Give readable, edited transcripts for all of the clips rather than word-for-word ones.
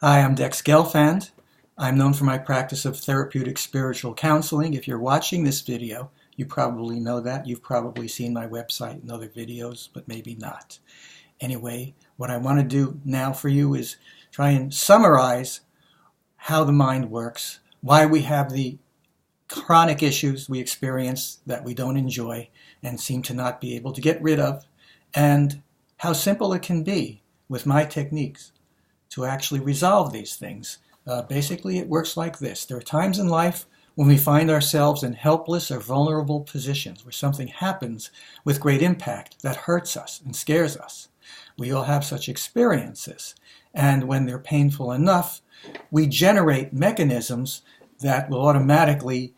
Hi, I'm Dex Gelfand. I'm known for my practice of therapeutic spiritual counseling. If you're watching this video, you probably know that. You've probably seen my website and other videos, but maybe not. Anyway, what I want to do now for you is try and summarize how the mind works, why we have the chronic issues we experience that we don't enjoy and seem to not be able to get rid of, and how simple it can be with my techniques to actually resolve these things. Basically, it works like this. There are times in life when we find ourselves in helpless or vulnerable positions where something happens with great impact that hurts us and scares us. We all have such experiences. And when they're painful enough, we generate mechanisms that will automatically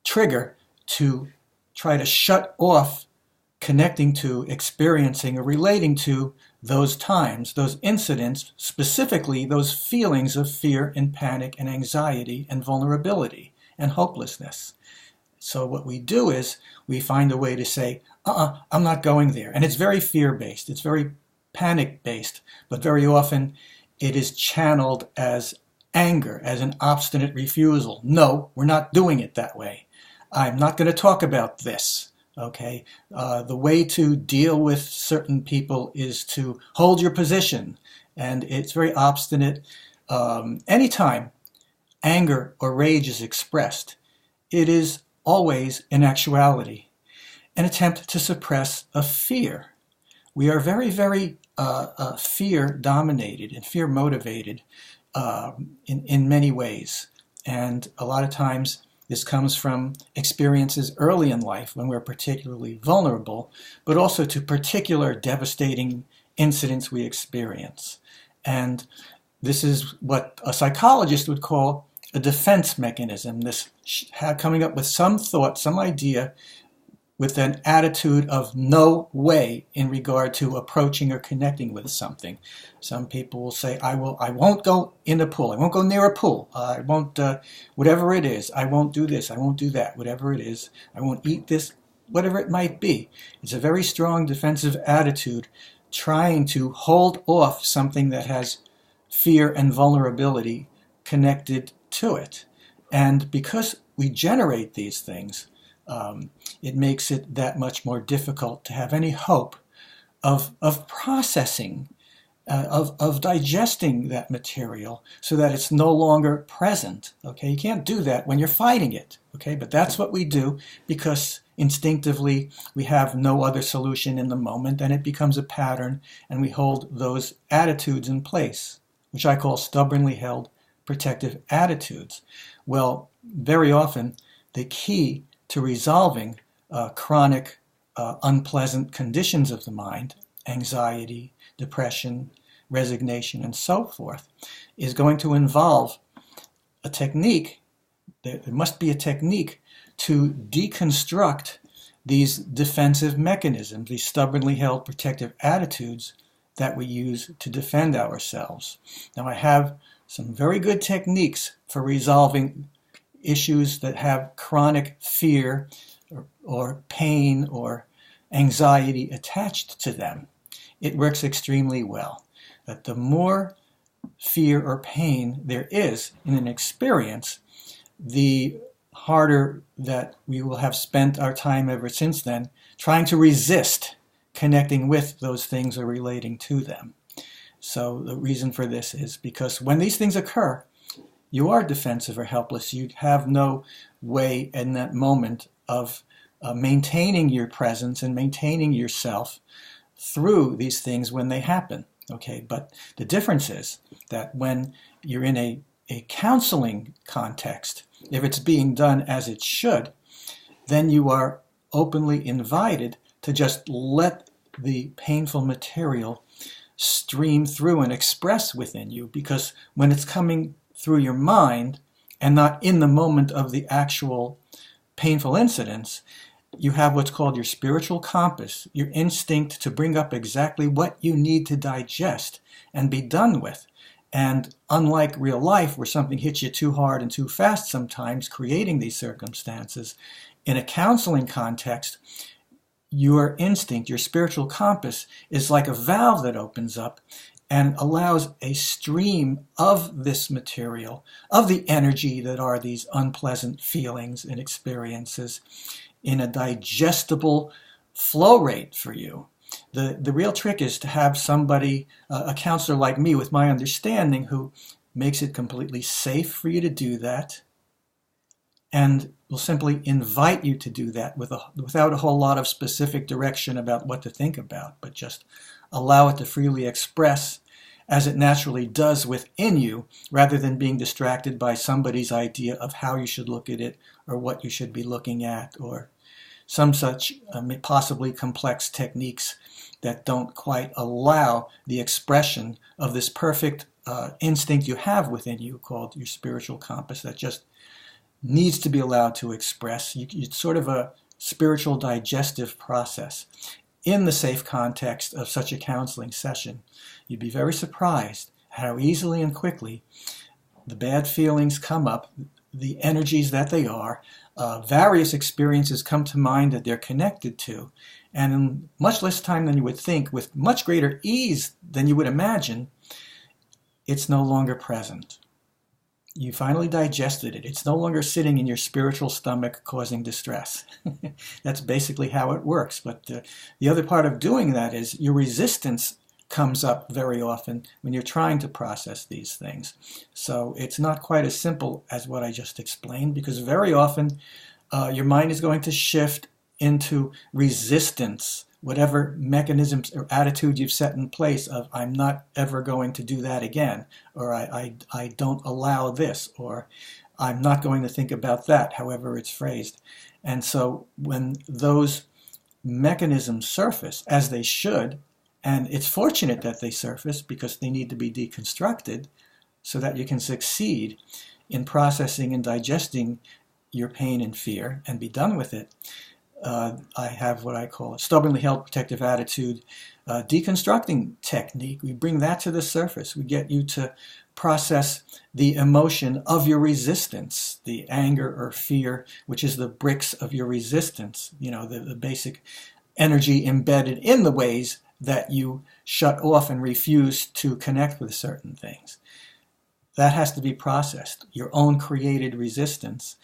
trigger to try to shut off connecting to, experiencing, or relating to those times, those incidents, specifically those feelings of fear and panic and anxiety and vulnerability and hopelessness. So what we do is we find a way to say, I'm not going there. And it's very fear-based, it's very panic-based, but very often it is channeled as anger, as an obstinate refusal. No, we're not doing it that way. I'm not going to talk about this. Okay, the way to deal with certain people is to hold your position, and it's very obstinate. Anytime anger or rage is expressed, it is always, in actuality, an attempt to suppress a fear. We are very, very fear-dominated and fear-motivated in many ways, and a lot of times this comes from experiences early in life when we're particularly vulnerable, but also to particular devastating incidents we experience. And this is what a psychologist would call a defense mechanism, this coming up with some thought, some idea, with an attitude of no way in regard to approaching or connecting with something. Some people will say, I won't go in a pool. I won't go near a pool. I won't, whatever it is, I won't do this. I won't do that. Whatever it is, I won't eat this, whatever it might be. It's a very strong defensive attitude trying to hold off something that has fear and vulnerability connected to it. And because we generate these things, it makes it that much more difficult to have any hope of processing, of digesting that material so that it's no longer present. Okay, you can't do that when you're fighting it. Okay, but that's what we do because instinctively we have no other solution in the moment, and it becomes a pattern, and we hold those attitudes in place, which I call stubbornly held protective attitudes. Well, very often the key to resolving chronic, unpleasant conditions of the mind, anxiety, depression, resignation, and so forth, is going to involve a technique. There must be a technique to deconstruct these defensive mechanisms, these stubbornly held protective attitudes that we use to defend ourselves. Now, I have some very good techniques for resolving issues that have chronic fear or pain or anxiety attached to them. It works extremely well. That the more fear or pain there is in an experience, the harder that we will have spent our time ever since then trying to resist connecting with those things or relating to them. So the reason for this is because when these things occur, you are defensive or helpless. You have no way in that moment of maintaining your presence and maintaining yourself through these things when they happen. Okay, but the difference is that when you're in a counseling context, if it's being done as it should, then you are openly invited to just let the painful material stream through and express within you, because when it's coming through your mind and not in the moment of the actual painful incidents, you have what's called your spiritual compass, your instinct to bring up exactly what you need to digest and be done with. And unlike real life, where something hits you too hard and too fast sometimes, creating these circumstances, in a counseling context, your instinct, your spiritual compass, is like a valve that opens up, and allows a stream of this material, of the energy that are these unpleasant feelings and experiences, in a digestible flow rate for you. The real trick is to have somebody, a counselor like me with my understanding, who makes it completely safe for you to do that, and will simply invite you to do that without a whole lot of specific direction about what to think about, but just allow it to freely express as it naturally does within you, rather than being distracted by somebody's idea of how you should look at it or what you should be looking at, or some such possibly complex techniques that don't quite allow the expression of this perfect instinct you have within you called your spiritual compass that just needs to be allowed to express. It's sort of a spiritual digestive process. In the safe context of such a counseling session, you'd be very surprised how easily and quickly the bad feelings come up, the energies that they are, various experiences come to mind that they're connected to, and in much less time than you would think, with much greater ease than you would imagine, it's no longer present. You finally digested it. It's no longer sitting in your spiritual stomach causing distress. That's basically how it works. But the other part of doing that is your resistance comes up very often when you're trying to process these things. So it's not quite as simple as what I just explained, because very often your mind is going to shift into resistance, whatever mechanisms or attitude you've set in place of, I'm not ever going to do that again, or I don't allow this, or I'm not going to think about that, however it's phrased. And so when those mechanisms surface, as they should, and it's fortunate that they surface because they need to be deconstructed so that you can succeed in processing and digesting your pain and fear and be done with it, I have what I call a stubbornly held protective attitude deconstructing technique. We bring that to the surface. We get you to process the emotion of your resistance, the anger or fear, which is the bricks of your resistance, the basic energy embedded in the ways that you shut off and refuse to connect with certain things. That has to be processed, your own created resistance,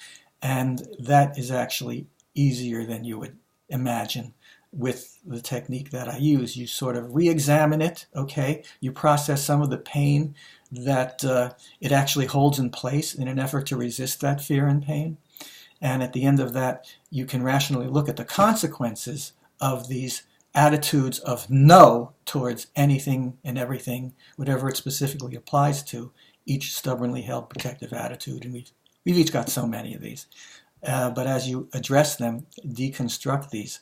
and that is actually easier than you would imagine with the technique that I use. You sort of re-examine it, okay? You process some of the pain that it actually holds in place in an effort to resist that fear and pain. And at the end of that, you can rationally look at the consequences of these attitudes of no towards anything and everything, whatever it specifically applies to, each stubbornly held protective attitude. And we've each got so many of these. But as you address them, deconstruct these,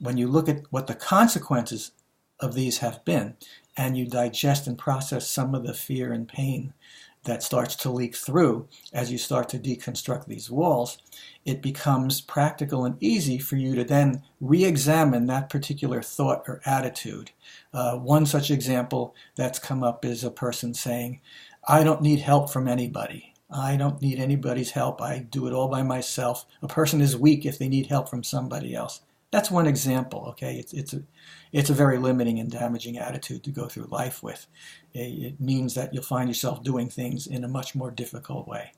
when you look at what the consequences of these have been, and you digest and process some of the fear and pain that starts to leak through as you start to deconstruct these walls, it becomes practical and easy for you to then re-examine that particular thought or attitude. One such example that's come up is a person saying, I don't need help from anybody. I don't need anybody's help. I do it all by myself. A person is weak if they need help from somebody else. That's one example, okay? It's a very limiting and damaging attitude to go through life with. It means that you'll find yourself doing things in a much more difficult way.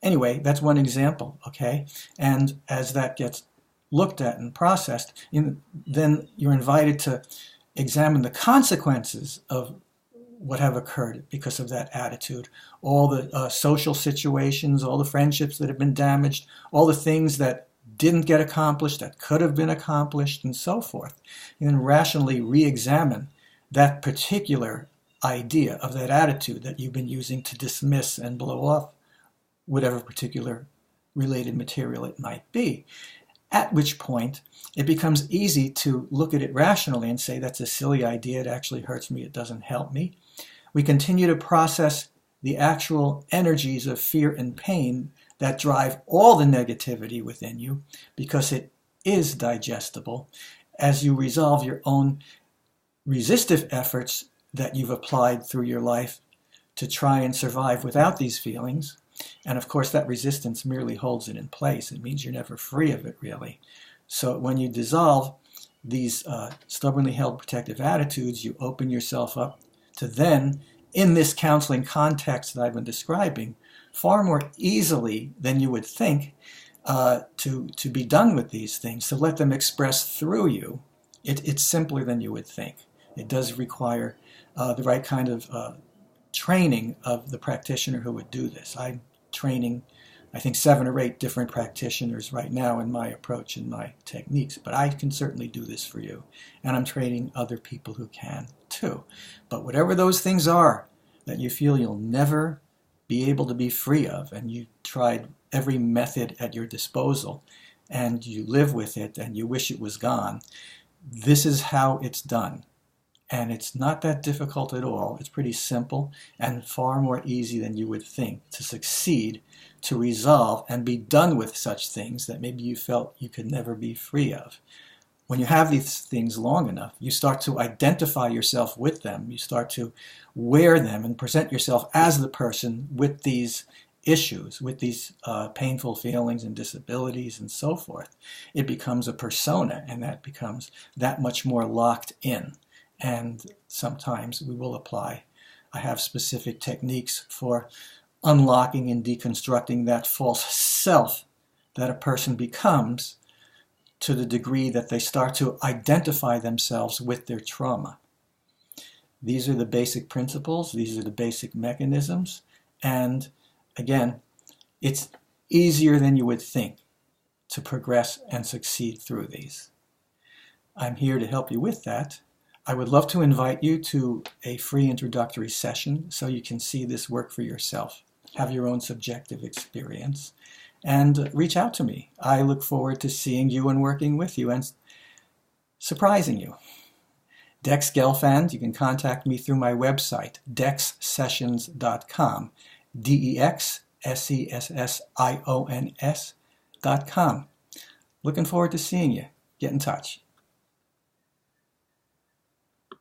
Anyway, that's one example, okay? And as that gets looked at and processed, then you're invited to examine the consequences of what have occurred because of that attitude. All the social situations, all the friendships that have been damaged, all the things that didn't get accomplished, that could have been accomplished, and so forth. And then rationally re-examine that particular idea of that attitude that you've been using to dismiss and blow off whatever particular related material it might be. At which point, it becomes easy to look at it rationally and say, that's a silly idea, it actually hurts me, it doesn't help me. We continue to process the actual energies of fear and pain that drive all the negativity within you, because it is digestible, as you resolve your own resistive efforts that you've applied through your life to try and survive without these feelings. And of course, that resistance merely holds it in place. It means you're never free of it, really. So when you dissolve these stubbornly held protective attitudes, you open yourself up to then, in this counseling context that I've been describing, far more easily than you would think, to be done with these things, to let them express through you. It's simpler than you would think. It does require the right kind of training of the practitioner who would do this. I'm training, I think, 7 or 8 different practitioners right now in my approach and my techniques, but I can certainly do this for you. And I'm training other people who can too. But whatever those things are that you feel you'll never be able to be free of, and you tried every method at your disposal, and you live with it, and you wish it was gone, this is how it's done. And it's not that difficult at all. It's pretty simple and far more easy than you would think to succeed, to resolve and be done with such things that maybe you felt you could never be free of. When you have these things long enough, you start to identify yourself with them. You start to wear them and present yourself as the person with these issues, with these painful feelings and disabilities and so forth. It becomes a persona, and that becomes that much more locked in. And sometimes we will apply. I have specific techniques for unlocking and deconstructing that false self that a person becomes, to the degree that they start to identify themselves with their trauma. These are the basic principles, these are the basic mechanisms, and again, it's easier than you would think to progress and succeed through these. I'm here to help you with that. I would love to invite you to a free introductory session so you can see this work for yourself, have your own subjective experience, and reach out to me. I look forward to seeing you and working with you and surprising you. Dex Gelfand, you can contact me through my website, dexsessions.com, DEXSESSIONS.com. Looking forward to seeing you. Get in touch.